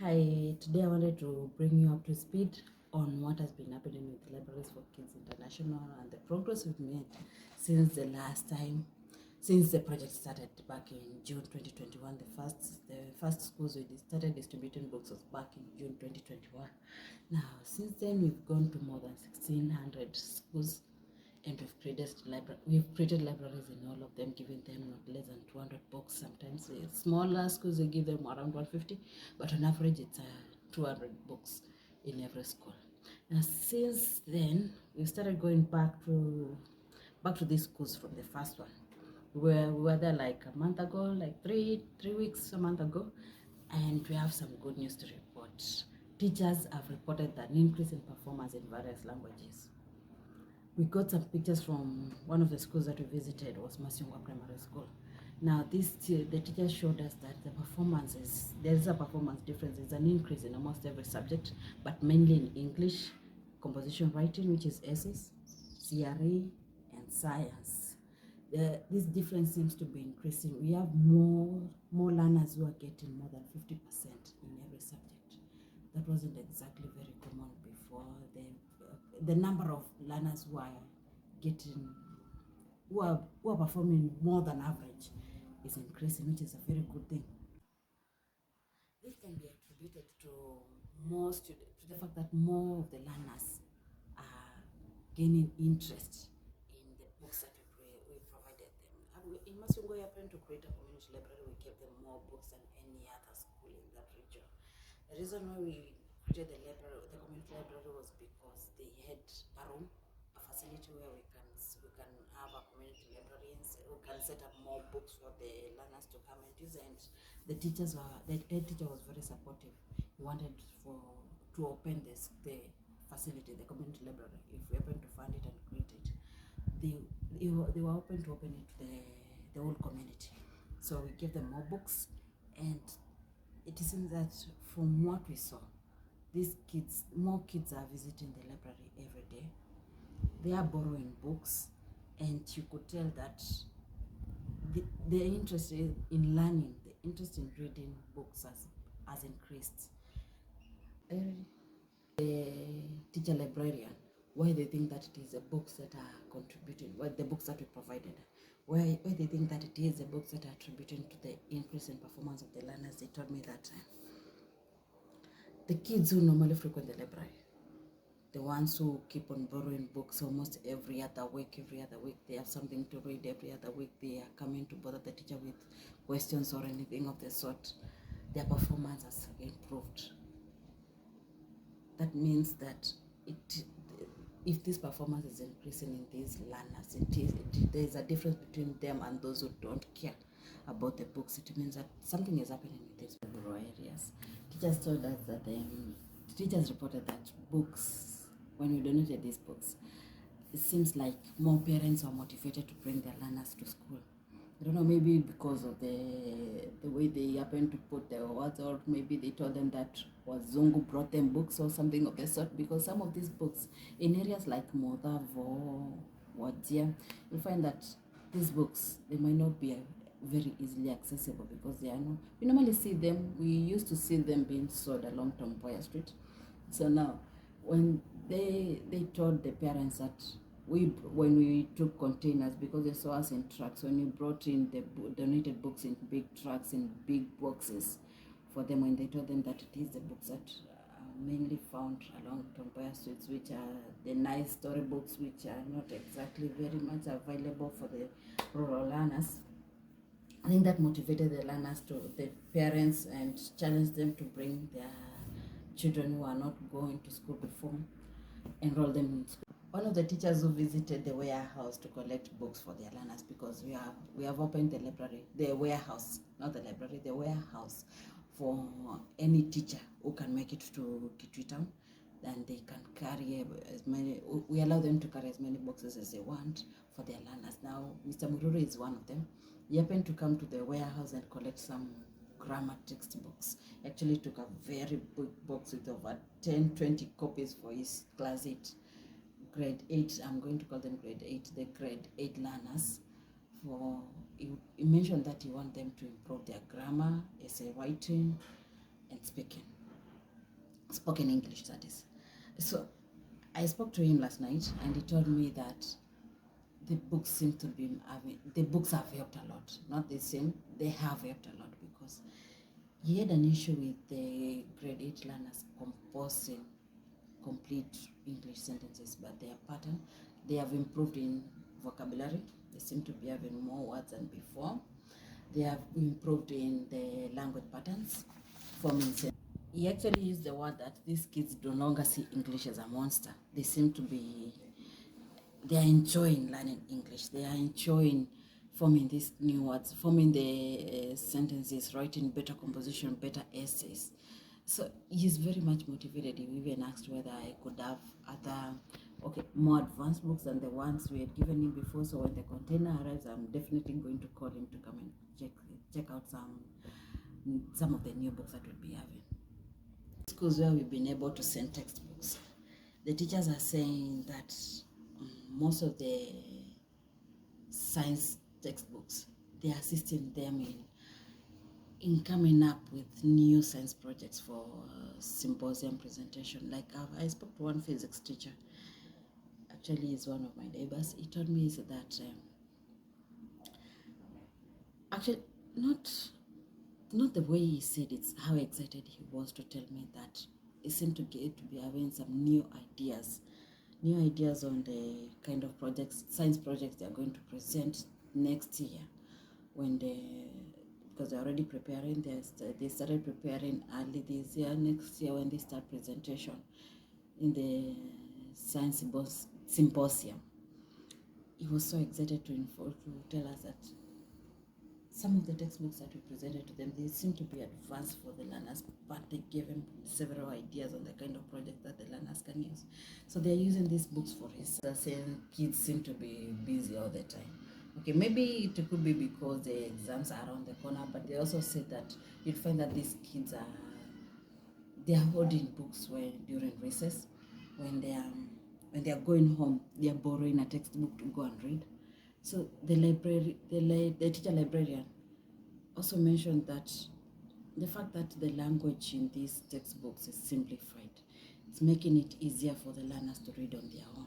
Hi, today I wanted to bring you up to speed on what has been happening with Libraries for Kids International and the progress we've made since the last time, since the project started back in June 2021. The first schools we started distributing books was back in June 2021. Now, since then, we've gone to more than 1,600 schools, and we've created libraries in all of them, giving them not less than 200 books. Sometimes smaller schools they give them around 150, but on average it's 200 books in every school. Now since then we started going back to these schools from the first one. We were there like a month ago, like three weeks a month ago, and we have some good news to report. Teachers have reported an increase in performance in various languages. We got some pictures from one of the schools that we visited, was Masungwa Primary School. Now, the teachers showed us that there's a performance difference. There's an increase in almost every subject, but mainly in English, composition writing, which is essays, CRE, and science. This difference seems to be increasing. We have more learners who are getting more than 50% in every subject. That wasn't exactly very common before. The number of learners who are performing more than average is increasing, which is a very good thing. This can be attributed to to the fact that more of the learners are gaining interest in the books that we provided them. In Masungo, we happened to create a community library. We gave them more books than any other school in that region. The reason why we created the community library, was because they had a room, a facility where we can have a community librarians who can set up more books for the learners to come and use. And the head teacher was very supportive. He wanted to open the facility, the community library, if we happen to fund it and create it. They were open to open it to the whole community. So we gave them more books, and it seems that from what we saw, more kids are visiting the library every day. They are borrowing books, and you could tell that the interest in learning, the interest in reading books has increased. The teacher librarian, why they think that it is the books that are contributing, the books that we provided, why they think that it is the books that are attributing to the increase in performance of the learners. They told me that the kids who normally frequent the library, the ones who keep on borrowing books almost every other week, they have something to read every other week, they are coming to bother the teacher with questions or anything of the sort, their performance has improved. That means that if this performance is increasing in these learners, there is a difference between them and those who don't care about the books. It means that something is happening with these rural areas. Teachers told us that teachers reported that books, when we donated these books, it seems like more parents are motivated to bring their learners to school. I don't know, maybe because of the way they happen to put their words, or maybe they told them that Wazungu brought them books or something of the sort, because some of these books in areas like Modavo, Wajia, you find that these books, they might not be very easily accessible, because we normally see them, we used to see them being sold along Tomboya Street. So now, when they told the parents that when we took containers, because they saw us in trucks, when we brought in the donated books in big trucks, in big boxes for them, when they told them that it is the books that are mainly found along Tomboya streets, which are the nice story books, which are not exactly very much available for the rural learners, I think that motivated the parents, and challenged them to bring their children who are not going to school before, enroll them in school. One of the teachers who visited the warehouse to collect books for their learners, because we have opened the warehouse, not the library, the warehouse, for any teacher who can make it to Kitui Town. Then they can carry we allow them to carry as many boxes as they want for their learners. Now, Mr. Mururu is one of them. He happened to come to the warehouse and collect some grammar textbooks. Actually took a very big box with over 10-20 copies for his class 8, grade 8, I'm going to call them grade 8, the grade 8 learners. He mentioned that he wants them to improve their grammar, essay writing, and speaking. spoken English, that is. So I spoke to him last night, and he told me that the books seem to be the books have helped a lot. Not the same, they have helped a lot, because he had an issue with the grade 8 learners composing complete English sentences, but their pattern, they have improved in vocabulary. They seem to be having more words than before. They have improved in the language patterns, forming sentences. He actually used the word that these kids no longer see English as a monster. They seem to be, they are enjoying learning English. They are enjoying forming these new words, forming the sentences, writing better composition, better essays. So he's very much motivated. He even asked whether I could have other, more advanced books than the ones we had given him before. So when the container arrives, I'm definitely going to call him to come and check out some of the new books that we'll be having. Schools where we've been able to send textbooks, the teachers are saying that most of the science textbooks, they are assisting them in coming up with new science projects for symposium presentation. Like I spoke to one physics teacher, actually is one of my neighbors. He told me that actually not the way he said it's how excited he was to tell me that he seemed to be having some new ideas on the kind of projects, science projects they are going to present next year, when because they're already preparing. They started preparing early this year. Next year, when they start presentation in the science symposium, he was so excited to tell us that some of the textbooks that we presented to them, they seem to be advanced for the learners, but they gave him several ideas on the kind of project that the learners can use. So they're using these books for research. The same kids seem to be busy all the time. Okay, maybe it could be because the exams are around the corner, but they also said that you'd find that these kids they are holding books during recess. When they are going home, they are borrowing a textbook to go and read. So the teacher librarian also mentioned that the fact that the language in these textbooks is simplified, it's making it easier for the learners to read on their own.